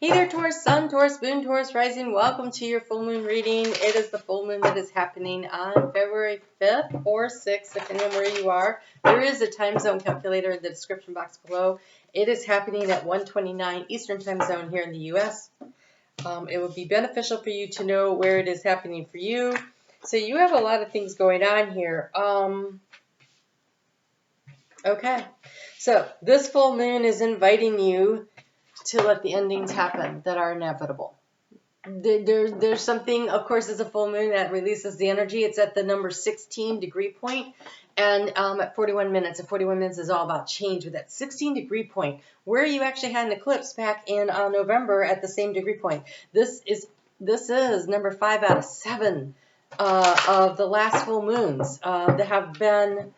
Hey there, Taurus, Sun, Taurus, Moon, Taurus, Rising. Welcome to your full moon reading. It is the full moon that is happening on February 5th or 6th, depending on where you are. There is a time zone calculator in the description box below. It is happening at 1:29 Eastern Time Zone here in the U.S. It would be beneficial for you to know where it is happening for you. So you have a lot of things going on here. Okay, so this full moon is inviting you to let the endings happen that are inevitable. There's something, of course, it's a full moon that releases the energy. It's at the number 16 degree point, and at 41 minutes. And 41 minutes is all about change with that 16 degree point, where you actually had an eclipse back in November at the same degree point. This is number 5 out of 7 of the last full moons that have been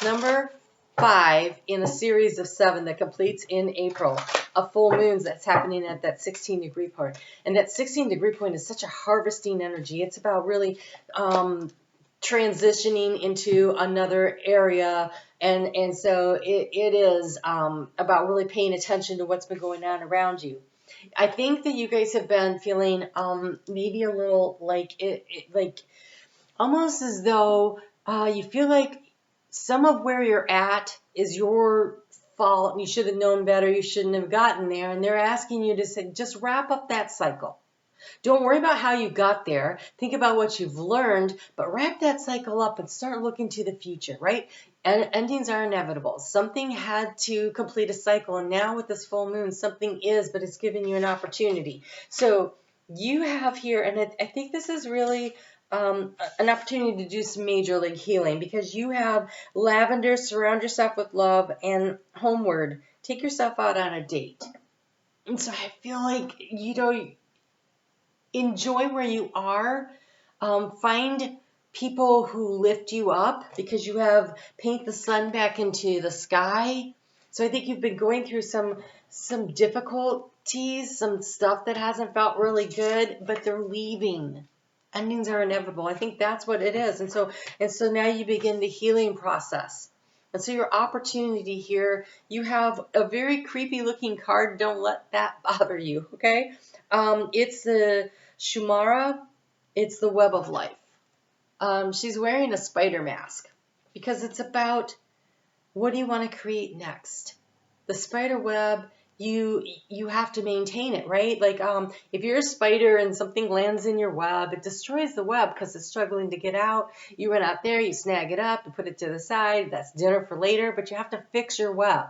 number 5 in a series of 7 that completes in April of full moons that's happening at that 16 degree point. And that 16 degree point is such a harvesting energy. It's about really transitioning into another area. And so it is about really paying attention to what's been going on around you. I think that you guys have been feeling maybe a little like like almost as though you feel like some of where you're at is your fault. You should have known better. You shouldn't have gotten there. And they're asking you to say, just wrap up that cycle. Don't worry about how you got there. Think about what you've learned, but wrap that cycle up and start looking to the future, right? And endings are inevitable. Something had to complete a cycle, and now with this full moon, something is, but it's giving you an opportunity. So you have here, and I think this is really an opportunity to do some major league healing, because you have lavender, surround yourself with love, and homeward, take yourself out on a date. And so I feel like, enjoy where you are. Find people who lift you up, because you have paint the sun back into the sky. So I think you've been going through some difficulties, some stuff that hasn't felt really good, but they're leaving. Endings are inevitable. I think that's what it is. And so now you begin the healing process. And so your opportunity here, you have a very creepy looking card. Don't let that bother you, okay? It's the Shumara. It's the web of life. She's wearing a spider mask, because it's about, what do you want to create next? The spider web, you have to maintain it, right? Like if you're a spider and something lands in your web, it destroys the web because it's struggling to get out. You run out there, you snag it up, you put it to the side. That's dinner for later, but you have to fix your web.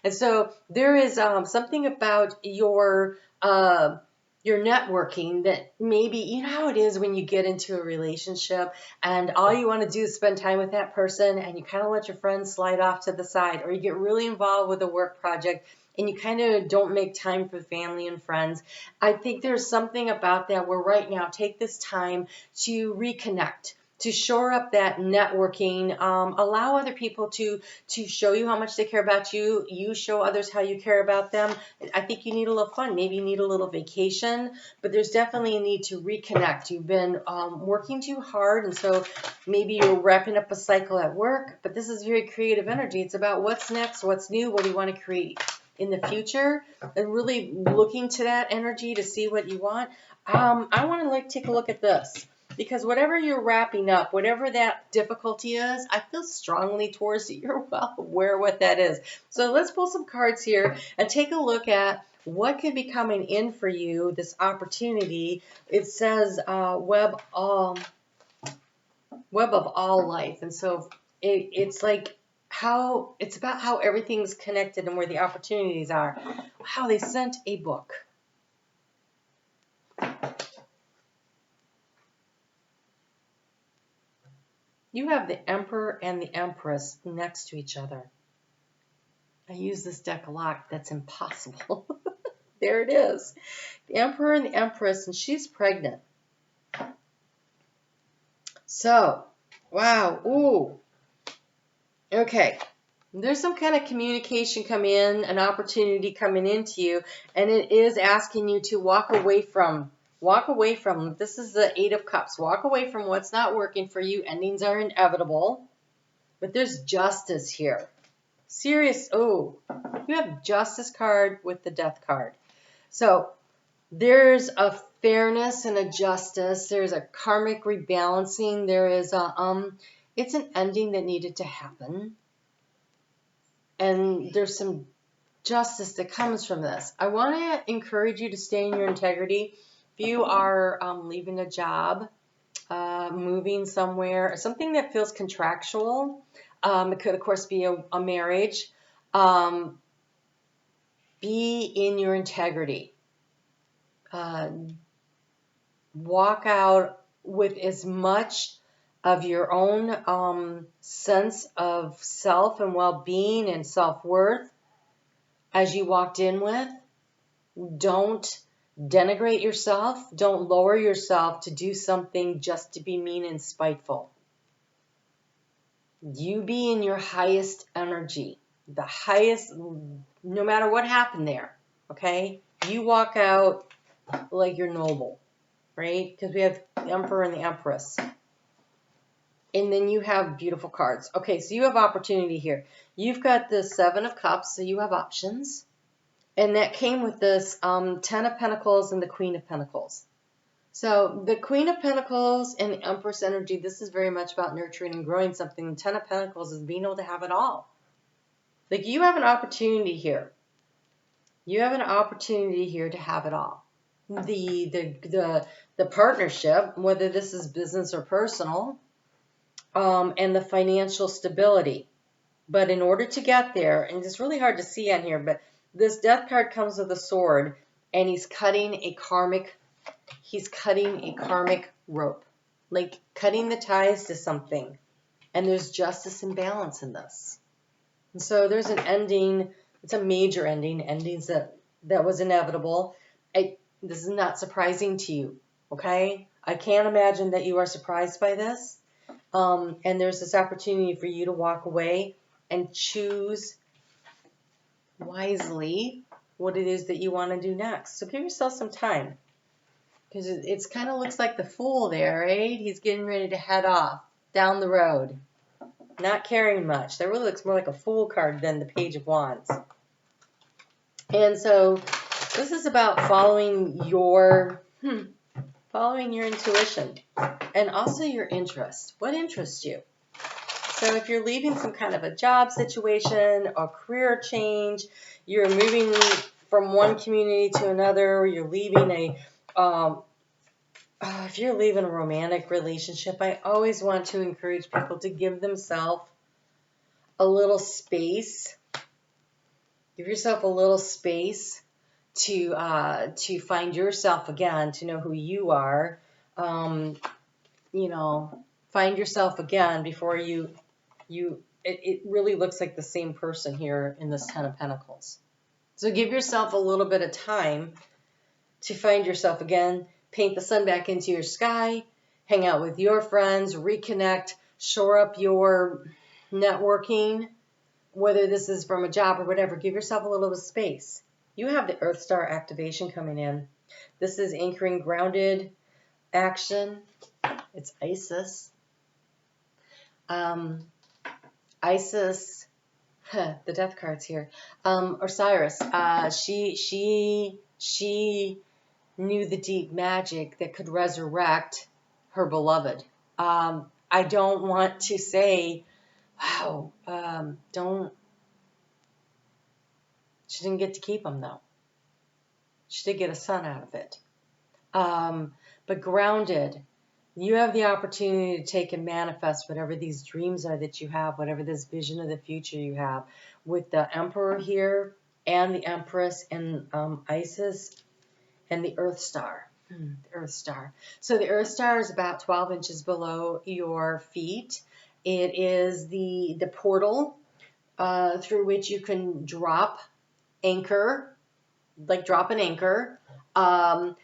And so there is something about your networking that maybe, you know how it is when you get into a relationship and all you want to do is spend time with that person, and you kind of let your friends slide off to the side, or you get really involved with a work project and you kind of don't make time for family and friends. I think there's something about that where right now, take this time to reconnect, to shore up that networking, allow other people to show you how much they care about you. You show others how you care about them. I think you need a little fun. Maybe you need a little vacation, but there's definitely a need to reconnect. You've been working too hard, and so maybe you're wrapping up a cycle at work, but this is very creative energy. It's about what's next, what's new, what do you want to create in the future, and really looking to that energy to see what you want. I want to take a look at this. Because whatever you're wrapping up, whatever that difficulty is, I feel strongly towards it. You're well aware what that is. So let's pull some cards here and take a look at what could be coming in for you, this opportunity. It says web of all life. And so it's like it's about how everything's connected and where the opportunities are. Wow, they sent a book. You have the Emperor and the Empress next to each other. I use this deck a lot. That's impossible. There it is. The Emperor and the Empress, and she's pregnant. So, wow. Ooh. Okay. There's some kind of communication coming in, an opportunity coming into you, and it is asking you to walk away from. This is the 8 of Cups. Walk away from what's not working for you. Endings are inevitable. But there's justice here. You have Justice card with the Death card. So there's a fairness and a justice. There's a karmic rebalancing. There is it's an ending that needed to happen. And there's some justice that comes from this. I want to encourage you to stay in your integrity. If you are leaving a job, moving somewhere, something that feels contractual, it could, of course, be a marriage. Be in your integrity. Walk out with as much of your own sense of self and well-being and self-worth as you walked in with. Don't denigrate yourself. Don't lower yourself to do something just to be mean and spiteful. You be in your highest energy, the highest, no matter what happened there, okay? You walk out like you're noble, right? Because we have the Emperor and the Empress. And then you have beautiful cards. Okay, so you have opportunity here. You've got the Seven of Cups, so you have options. And that came with this 10 of Pentacles and the Queen of Pentacles. So the Queen of Pentacles and the Empress energy, this is very much about nurturing and growing something. The 10 of Pentacles is being able to have it all. Like you have an opportunity here. You have an opportunity here to have it all. The partnership, whether this is business or personal, and the financial stability. But in order to get there, and it's really hard to see on here, but this Death card comes with a sword, and he's cutting a karmic rope, like cutting the ties to something. And there's justice and balance in this. And so there's an ending. It's a major ending. Endings that was inevitable. This is not surprising to you, okay? I can't imagine that you are surprised by this. And there's this opportunity for you to walk away and choose wisely what it is that you want to do next. So give yourself some time. Because it kind of looks like the Fool there, right? He's getting ready to head off down the road. Not carrying much. That really looks more like a Fool card than the Page of Wands. And so this is about following your intuition and also your interest. What interests you? So if you're leaving some kind of a job situation, a career change, you're moving from one community to another, or you're leaving if you're leaving a romantic relationship, I always want to encourage people to give themselves a little space. Give yourself a little space to find yourself again, to know who you are. Find yourself again before it really looks like the same person here in this Ten of Pentacles. So give yourself a little bit of time to find yourself again, paint the sun back into your sky, hang out with your friends, reconnect, shore up your networking, whether this is from a job or whatever. Give yourself a little bit of space. You have the Earth Star activation coming in. This is anchoring grounded action. It's Isis. Isis, the Death card's here. Osiris. She knew the deep magic that could resurrect her beloved. I don't want to say, wow, she didn't get to keep him though. She did get a son out of it. But grounded, you have the opportunity to take and manifest whatever these dreams are that you have, whatever this vision of the future you have. With the Emperor here and the Empress and Isis and the Earth Star. The Earth Star. So the Earth Star is about 12 inches below your feet. It is the portal through which you can drop an anchor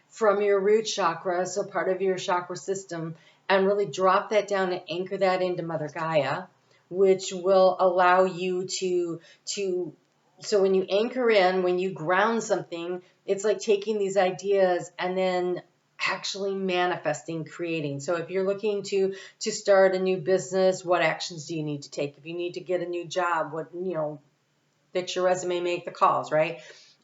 from your root chakra, so part of your chakra system, and really drop that down and anchor that into Mother Gaia, which will allow you so when you anchor in, when you ground something, it's like taking these ideas and then actually manifesting, creating. So if you're looking to start a new business, what actions do you need to take? If you need to get a new job, fix your resume, make the calls, right?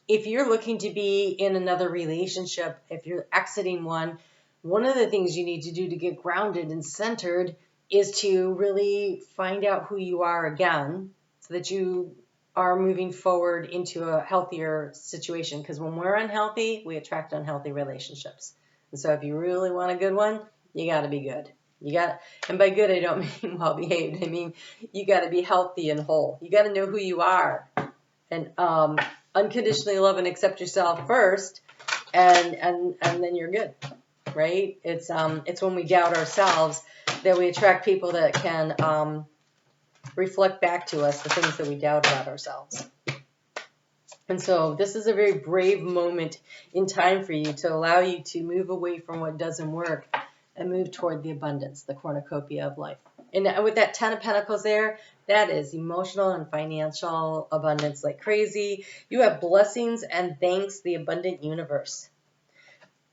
if you're looking to be in another relationship, if you're exiting one of the things you need to do to get grounded and centered is to really find out who you are again so that you are moving forward into a healthier situation. Because when we're unhealthy, we attract unhealthy relationships. And so if you really want a good one, you got to be good. And by good, I don't mean well behaved. I mean, you got to be healthy and whole. You got to know who you are and unconditionally love and accept yourself first, and then you're good, right? It's when we doubt ourselves that we attract people that can reflect back to us the things that we doubt about ourselves. And so this is a very brave moment in time for you to allow you to move away from what doesn't work and move toward the abundance, the cornucopia of life. And with that 10 of Pentacles there, that is emotional and financial abundance like crazy. You have blessings and thanks, the abundant universe.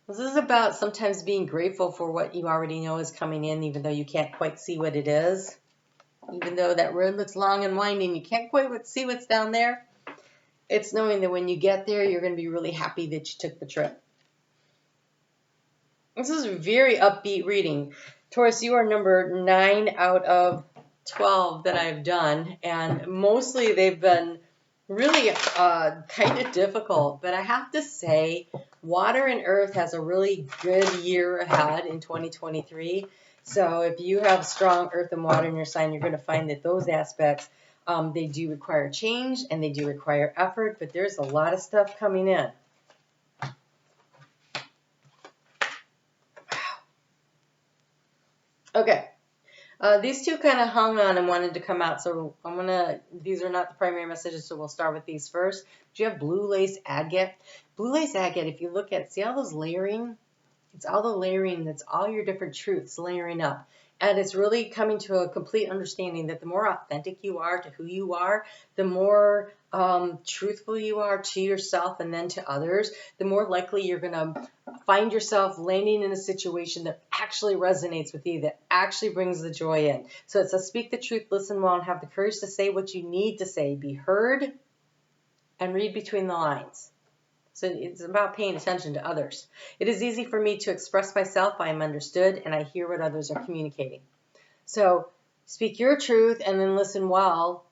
This is about sometimes being grateful for what you already know is coming in, even though you can't quite see what it is. Even though that road looks long and winding, you can't quite see what's down there. It's knowing that when you get there, you're going to be really happy that you took the trip. This is a very upbeat reading. Taurus, you are number 9 out of 12 that I've done, and mostly they've been really kind of difficult. But I have to say, Water and Earth has a really good year ahead in 2023. So if you have strong Earth and Water in your sign, you're going to find that those aspects, they do require change and they do require effort, but there's a lot of stuff coming in. Okay, these two kind of hung on and wanted to come out, so these are not the primary messages, so we'll start with these first. Do you have blue lace agate? Blue lace agate, if you look at, see all those layering? It's all the layering, that's all your different truths layering up. And it's really coming to a complete understanding that the more authentic you are to who you are, the more truthful you are to yourself and then to others, the more likely you're going to find yourself landing in a situation that actually resonates with you, that actually brings the joy in. So it's a speak the truth, listen well, and have the courage to say what you need to say. Be heard and read between the lines. So it's about paying attention to others. It is easy for me to express myself. I am understood, and I hear what others are communicating. So speak your truth and then listen well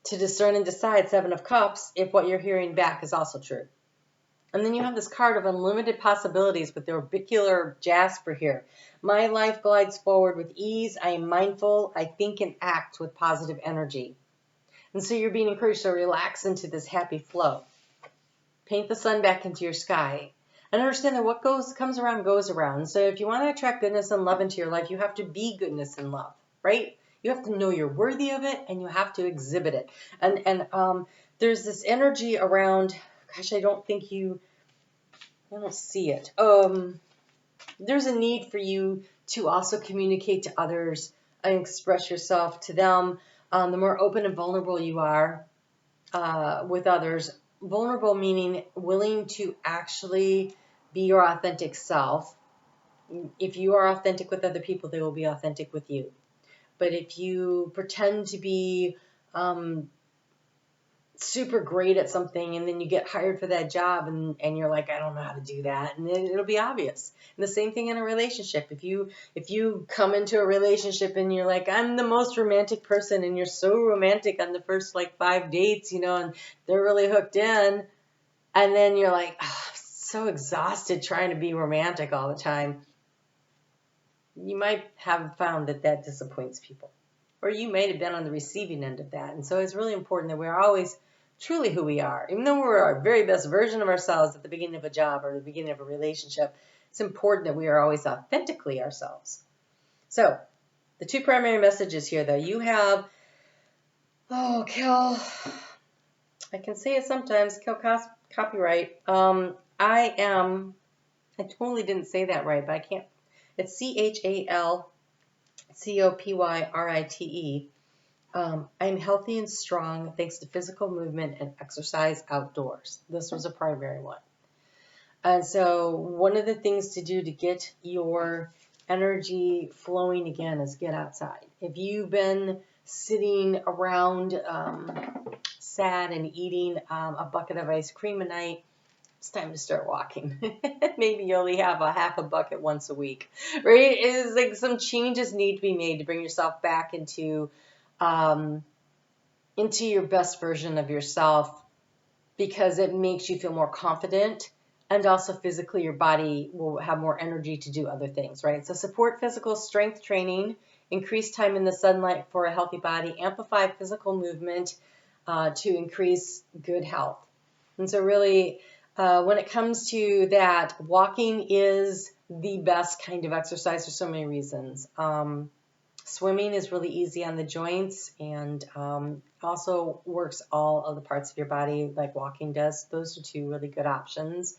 to discern and decide, 7 of Cups, if what you're hearing back is also true. And then you have this card of unlimited possibilities with the orbicular jasper here. My life glides forward with ease. I am mindful. I think and act with positive energy. And so you're being encouraged to relax into this happy flow. Paint the sun back into your sky. And understand that what comes around goes around. So if you want to attract goodness and love into your life, you have to be goodness and love, right? You have to know you're worthy of it, and you have to exhibit it. And there's this energy around, gosh, I don't see it. There's a need for you to also communicate to others and express yourself to them. The more open and vulnerable you are with others, vulnerable meaning willing to actually be your authentic self. If you are authentic with other people, they will be authentic with you. But if you pretend to be super great at something and then you get hired for that job and you're like, I don't know how to do that, and it'll be obvious. And the same thing in a relationship. If you come into a relationship and you're like, I'm the most romantic person, and you're so romantic on the first 5 dates, and they're really hooked in, and then you're like, oh, I'm so exhausted trying to be romantic all the time, you might have found that disappoints people. Or you may have been on the receiving end of that. And so it's really important that we're always truly who we are. Even though we're our very best version of ourselves at the beginning of a job or the beginning of a relationship, it's important that we are always authentically ourselves. So the 2 primary messages here, though, you have, kill, I can say it sometimes, kill copyright. I totally didn't say that right, but I can't. It's CHALCOPYRITE. I'm healthy and strong thanks to physical movement and exercise outdoors. This was a primary one. And so one of the things to do to get your energy flowing again is get outside. If you've been sitting around sad and eating a bucket of ice cream a night, it's time to start walking. Maybe you only have a half a bucket once a week, right? It's like some changes need to be made to bring yourself back into your best version of yourself, because it makes you feel more confident, and also physically your body will have more energy to do other things, right? So support physical strength training, increase time in the sunlight for a healthy body, amplify physical movement to increase good health. And so really, when it comes to that, walking is the best kind of exercise for so many reasons. Swimming is really easy on the joints, and also works all of the parts of your body like walking does. Those are two really good options.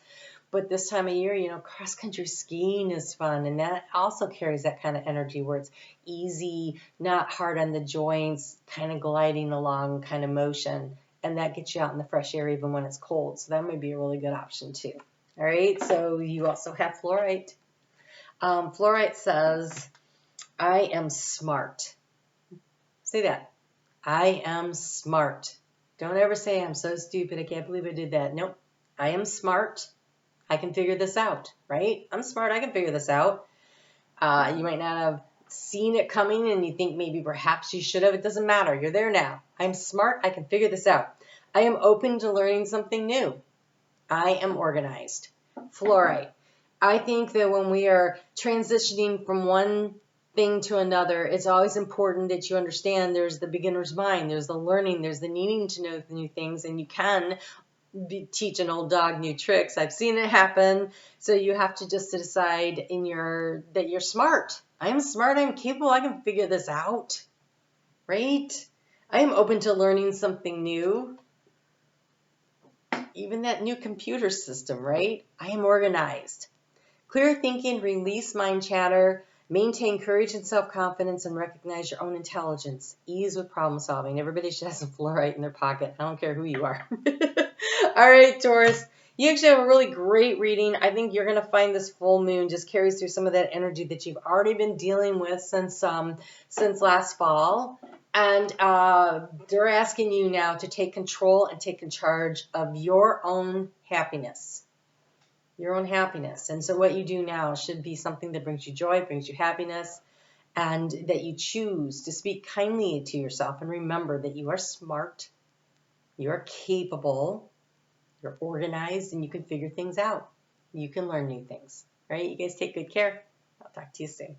But this time of year, you know, cross-country skiing is fun, and that also carries that kind of energy where it's easy, not hard on the joints, kind of gliding along kind of motion, and that gets you out in the fresh air even when it's cold. So that might be a really good option too. All right, so you also have fluorite. Fluorite says, I am smart. Say that. I am smart. Don't ever say, I'm so stupid, I can't believe I did that. Nope. I am smart. I can figure this out, right? I'm smart. I can figure this out. You might not have seen it coming, and you think maybe perhaps you should have. It doesn't matter. You're there now. I'm smart. I can figure this out. I am open to learning something new. I am organized. Fluorite. I think that when we are transitioning from one thing to another, it's always important that you understand there's the beginner's mind, there's the learning, there's the needing to know the new things, and you can teach an old dog new tricks. I've seen it happen. So you have to just decide that you're smart. I'm smart. I'm capable. I can figure this out, right? I am open to learning something new. Even that new computer system, right? I am organized. Clear thinking, release mind chatter, maintain courage and self-confidence, and recognize your own intelligence. Ease with problem solving. Everybody should have some fluorite in their pocket. I don't care who you are. All right, Taurus. You actually have a really great reading. I think you're going to find this full moon just carries through some of that energy that you've already been dealing with since last fall. And they're asking you now to take control and take in charge of your own happiness. Your own happiness. And so what you do now should be something that brings you joy, brings you happiness, and that you choose to speak kindly to yourself. And remember that you are smart, you are capable, you're organized, and you can figure things out. You can learn new things. All right, you guys take good care. I'll talk to you soon.